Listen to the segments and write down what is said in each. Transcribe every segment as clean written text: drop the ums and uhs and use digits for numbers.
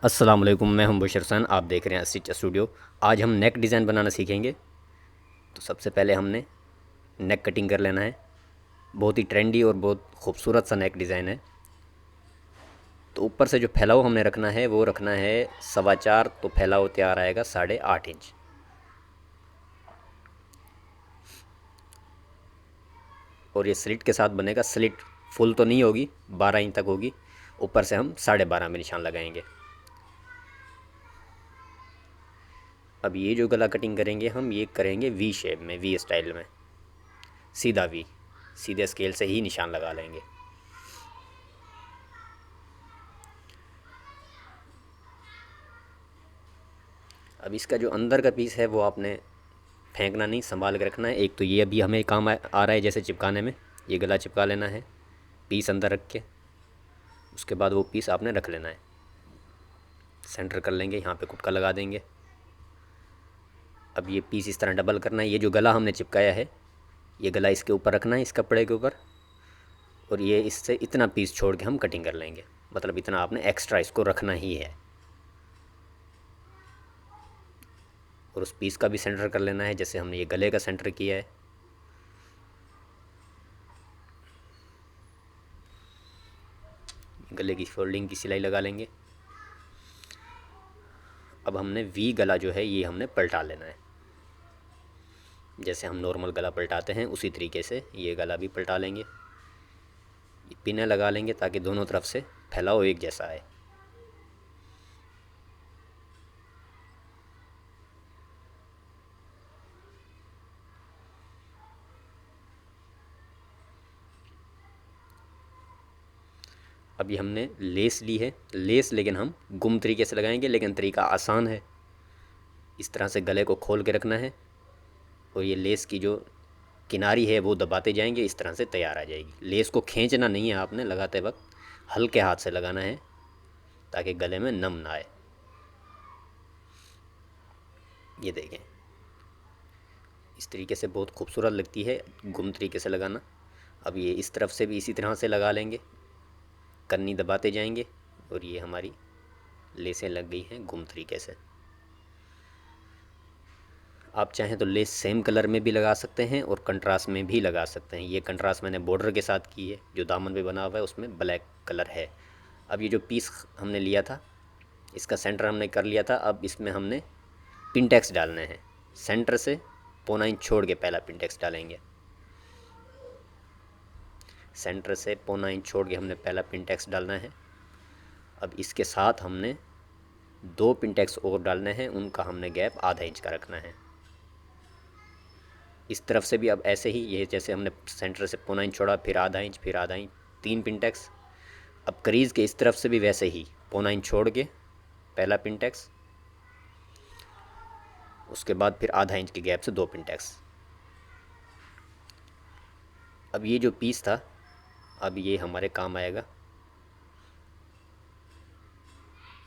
अस्सलाम वालेकुम, मैं हूं बुशर हसन। आप देख रहे हैं स्टिच स्टूडियो। आज हम नेक डिज़ाइन बनाना सीखेंगे। तो सबसे पहले हमने नेक कटिंग कर लेना है। बहुत ही ट्रेंडी और बहुत खूबसूरत सा नेक डिज़ाइन है। तो ऊपर से जो फैलाव हमने रखना है वो रखना है 4.25, तो फैलाव तैयार आएगा 8.5 इंच। और ये स्लिट के साथ बनेगा। स्लिट फुल तो नहीं होगी, 12 इंच तक होगी। ऊपर से हम 12.5 में निशान लगाएंगे। अब ये जो गला कटिंग करेंगे हम, ये करेंगे वी शेप में, वी स्टाइल में, सीधा वी। सीधे स्केल से ही निशान लगा लेंगे। अब इसका जो अंदर का पीस है वो आपने फेंकना नहीं, संभाल के रखना है। एक तो ये अभी हमें काम आ रहा है जैसे चिपकाने में, ये गला चिपका लेना है पीस अंदर रख के। उसके बाद वो पीस आपने रख लेना है, सेंटर कर लेंगे, यहाँ पे कुटका लगा देंगे। अब ये पीस इस तरह डबल करना है। ये जो गला हमने चिपकाया है, ये गला इसके ऊपर रखना है, इस कपड़े के ऊपर। और ये इससे इतना पीस छोड़ के हम कटिंग कर लेंगे, मतलब इतना आपने एक्स्ट्रा इसको रखना ही है। और उस पीस का भी सेंटर कर लेना है, जैसे हमने ये गले का सेंटर किया है। गले की फोल्डिंग की सिलाई लगा लेंगे। अब हमने वी गला जो है ये हमने पलटा लेना है। जैसे हम नॉर्मल गला पलटाते हैं उसी तरीके से ये गला भी पलटा लेंगे। ये पिनें लगा लेंगे ताकि दोनों तरफ से फैलाव एक जैसा आए। अब ये हमने लेस ली है। लेस लेकिन हम गुम तरीके से लगाएंगे, लेकिन तरीका आसान है। इस तरह से गले को खोल के रखना है और ये लेस की जो किनारी है वो दबाते जाएंगे, इस तरह से तैयार आ जाएगी। लेस को खींचना नहीं है आपने लगाते वक्त, हल्के हाथ से लगाना है ताकि गले में नम ना आए। ये देखें, इस तरीके से बहुत खूबसूरत लगती है गुम तरीके से लगाना। अब ये इस तरफ से भी इसी तरह से लगा लेंगे, कन्नी दबाते जाएंगे और ये हमारी लेसें लग गई हैं गुम तरीके से। आप चाहें तो लेस सेम कलर में भी लगा सकते हैं और कंट्रास्ट में भी लगा सकते हैं। ये कंट्रास्ट मैंने बॉर्डर के साथ की है, जो दामन पे बना हुआ है उसमें ब्लैक कलर है। अब ये जो पीस हमने लिया था, इसका सेंटर हमने कर लिया था। अब इसमें हमने पिनटेक्स डालने हैं। सेंटर से 0.25 इंच छोड़ के पहला पिनटेक्स डालेंगे। सेंटर से 0.25 इंच छोड़ के हमने पहला पिनटेक्स डालना है। अब इसके साथ हमने 2 पिनटेक्स और डालने हैं, उनका हमने गैप ½ इंच का रखना है। इस तरफ से भी अब ऐसे ही, ये जैसे हमने सेंटर से 0.25 इंच छोड़ा, फिर ½ इंच, फिर ½ इंच, 3 पिनटेक्स। अब क्रीज़ के इस तरफ से भी वैसे ही 0.25 इंच छोड़ के पहला पिनटेक्स, उसके बाद फिर ½ इंच के गैप से 2 पिनटेक्स। अब ये जो पीस था, अब ये हमारे काम आएगा।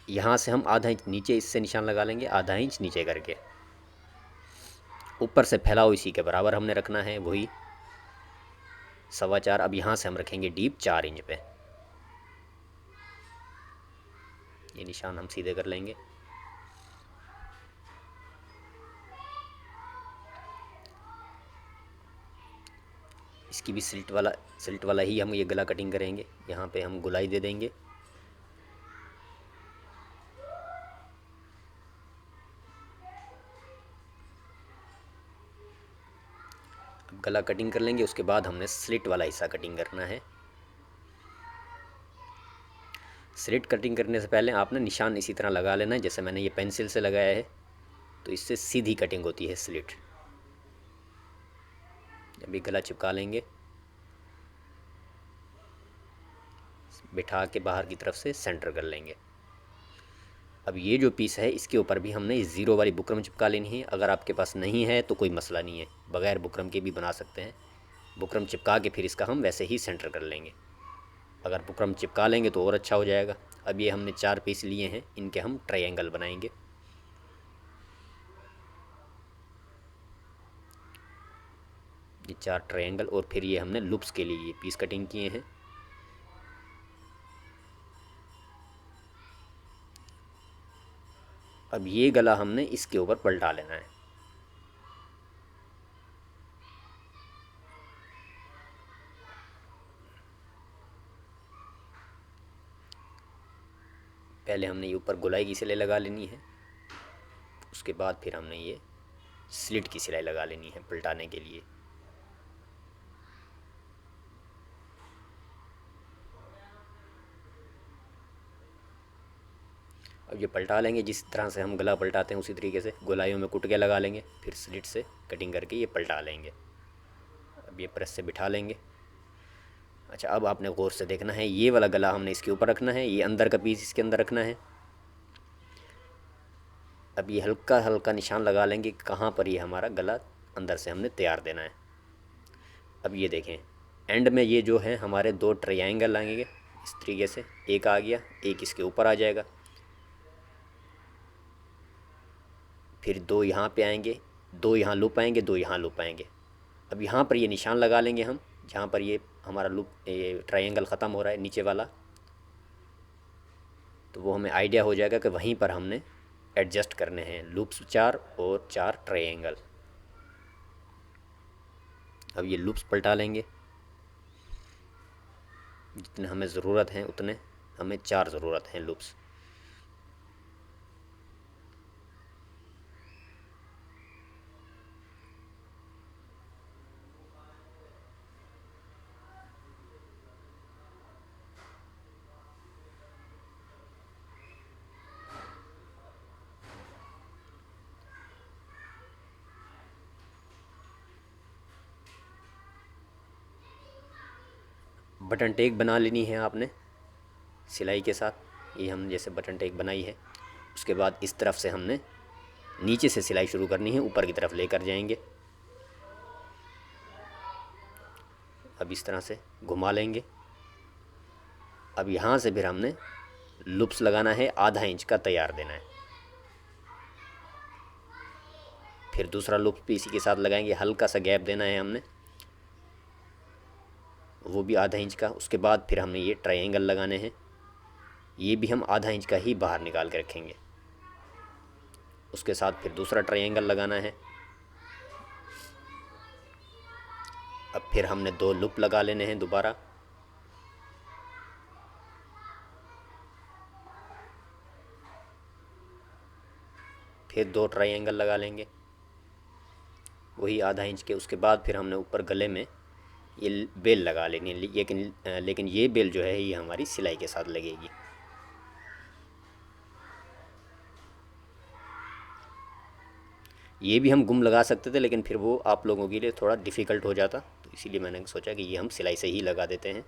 यहाँ से हम ½ इंच नीचे इससे निशान लगा लेंगे, ½ इंच नीचे करके। ऊपर से फैलाव इसी के बराबर हमने रखना है, वही 4.25। अब यहाँ से हम रखेंगे डीप 4 इंच पे। ये निशान हम सीधे कर लेंगे। इसकी भी सिल्ट वाला ही हम ये गला कटिंग करेंगे। यहाँ पे हम गुलाई दे देंगे। अब गला कटिंग कर लेंगे, उसके बाद हमने स्लिट वाला हिस्सा कटिंग करना है। स्लिट कटिंग करने से पहले आपने निशान इसी तरह लगा लेना है जैसे मैंने ये पेंसिल से लगाया है, तो इससे सीधी कटिंग होती है स्लिट। अभी गला चिपका लेंगे, बिठा के बाहर की तरफ से सेंटर कर लेंगे। अब ये जो पीस है इसके ऊपर भी हमने ज़ीरो वाली बुकरम चिपका लेनी है। अगर आपके पास नहीं है तो कोई मसला नहीं है, बग़ैर बुकरम के भी बना सकते हैं। बुकरम चिपका के फिर इसका हम वैसे ही सेंटर कर लेंगे। अगर बुकरम चिपका लेंगे तो और अच्छा हो जाएगा। अब ये हमने 4 पीस लिए हैं, इनके हम ट्रायंगल बनाएंगे। ये 4 ट्रायंगल, और फिर ये हमने लूप्स के लिए ये पीस कटिंग किए हैं। अब ये गला हमने इसके ऊपर पलटा लेना है। पहले हमने ये ऊपर गोलाई की सिलाई लगा लेनी है, उसके बाद फिर हमने ये स्लिट की सिलाई लगा लेनी है पलटाने के लिए। अब ये पलटा लेंगे, जिस तरह से हम गला पलटाते हैं उसी तरीके से गोलाइयों में कुटके लगा लेंगे, फिर स्लिट से कटिंग करके ये पलटा लेंगे। अब ये प्रेस से बिठा लेंगे। अच्छा, अब आपने गौर से देखना है, ये वाला गला हमने इसके ऊपर रखना है, ये अंदर का पीस इसके अंदर रखना है। अब ये हल्का हल्का निशान लगा लेंगे कहाँ पर ये हमारा गला अंदर से हमने तैयार देना है। अब ये देखें, एंड में ये जो है हमारे दो ट्रायंगल आएंगे इस तरीके से, एक आ गया, एक इसके ऊपर आ जाएगा, फिर दो यहाँ पे आएंगे, दो यहाँ लूप आएंगे, दो यहाँ लूप आएंगे। अब यहाँ पर ये निशान लगा लेंगे हम, जहाँ पर ये हमारा लूप ये ट्रायंगल ख़त्म हो रहा है नीचे वाला, तो वो हमें आइडिया हो जाएगा कि वहीं पर हमने एडजस्ट करने हैं लूप्स 4 और 4 ट्रायंगल। अब ये लूप्स पलटा लेंगे, जितने हमें ज़रूरत हैं उतने, हमें 4 ज़रूरत हैं लूप्स। बटन टेक बना लेनी है आपने सिलाई के साथ। ये हम जैसे बटन टेक बनाई है, उसके बाद इस तरफ से हमने नीचे से सिलाई शुरू करनी है, ऊपर की तरफ लेकर जाएंगे। अब इस तरह से घुमा लेंगे। अब यहाँ से फिर हमने लूप्स लगाना है, आधा इंच का तैयार देना है। फिर दूसरा लूप भी इसी के साथ लगाएंगे, हल्का सा गैप देना है हमने, वो भी आधा इंच का। उसके बाद फिर हमने ये ट्रायंगल लगाने हैं, ये भी हम आधा इंच का ही बाहर निकाल के रखेंगे। उसके साथ फिर दूसरा ट्रायंगल लगाना है। अब फिर हमने 2 लूप लगा लेने हैं दोबारा। फिर 2 ट्रायंगल लगा लेंगे, वही आधा इंच के। उसके बाद फिर हमने ऊपर गले में ये बेल लगा लेनी है, लेकिन ये बेल जो है ये हमारी सिलाई के साथ लगेगी। ये भी हम गुम लगा सकते थे, लेकिन फिर वो आप लोगों के लिए थोड़ा डिफ़िकल्ट हो जाता, तो इसीलिए मैंने सोचा कि ये हम सिलाई से ही लगा देते हैं।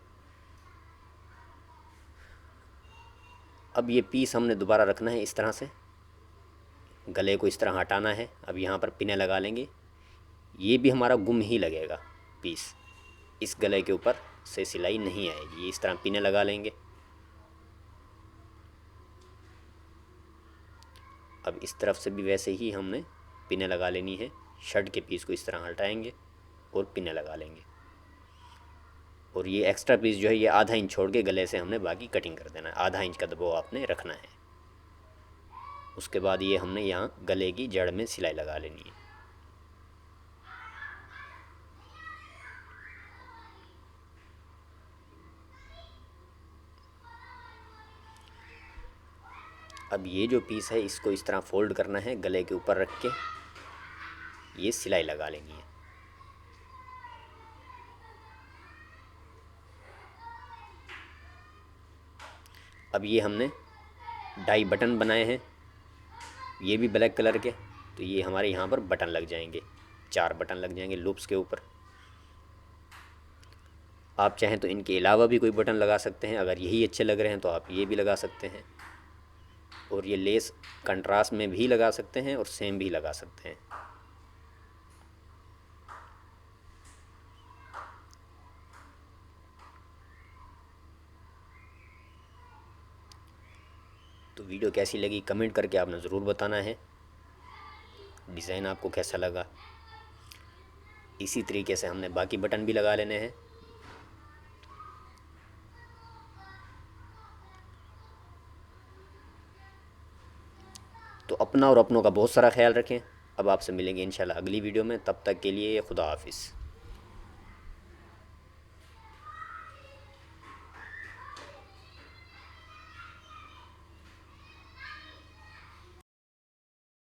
अब ये पीस हमने दोबारा रखना है इस तरह से, गले को इस तरह हटाना है। अब यहाँ पर पिने लगा लेंगे, ये भी हमारा गुम ही लगेगा पीस, इस गले के ऊपर से सिलाई नहीं आएगी। ये इस तरह पिने लगा लेंगे। अब इस तरफ से भी वैसे ही हमने पिने लगा लेनी है, शर्ट के पीस को इस तरह हटाएंगे और पिने लगा लेंगे। और ये एक्स्ट्रा पीस जो है ये आधा इंच छोड़ के गले से हमने बाकी कटिंग कर देना है, आधा इंच का दबाव आपने रखना है। उसके बाद ये हमने यहाँ गले की जड़ में सिलाई लगा लेनी है। अब ये जो पीस है इसको इस तरह फोल्ड करना है, गले के ऊपर रख के ये सिलाई लगा लेनी है। अब ये हमने डाई बटन बनाए हैं, ये भी ब्लैक कलर के, तो ये हमारे यहाँ पर बटन लग जाएंगे, 4 बटन लग जाएंगे लूप्स के ऊपर। आप चाहें तो इनके अलावा भी कोई बटन लगा सकते हैं, अगर यही अच्छे लग रहे हैं तो आप ये भी लगा सकते हैं। और ये लेस कंट्रास्ट में भी लगा सकते हैं और सेम भी लगा सकते हैं। तो वीडियो कैसी लगी कमेंट करके आपने ज़रूर बताना है, डिज़ाइन आपको कैसा लगा। इसी तरीके से हमने बाकी बटन भी लगा लेने हैं। तो अपना और अपनों का बहुत सारा ख्याल रखें। अब आपसे मिलेंगे इंशाल्लाह अगली वीडियो में, तब तक के लिए खुदा हाफिज़।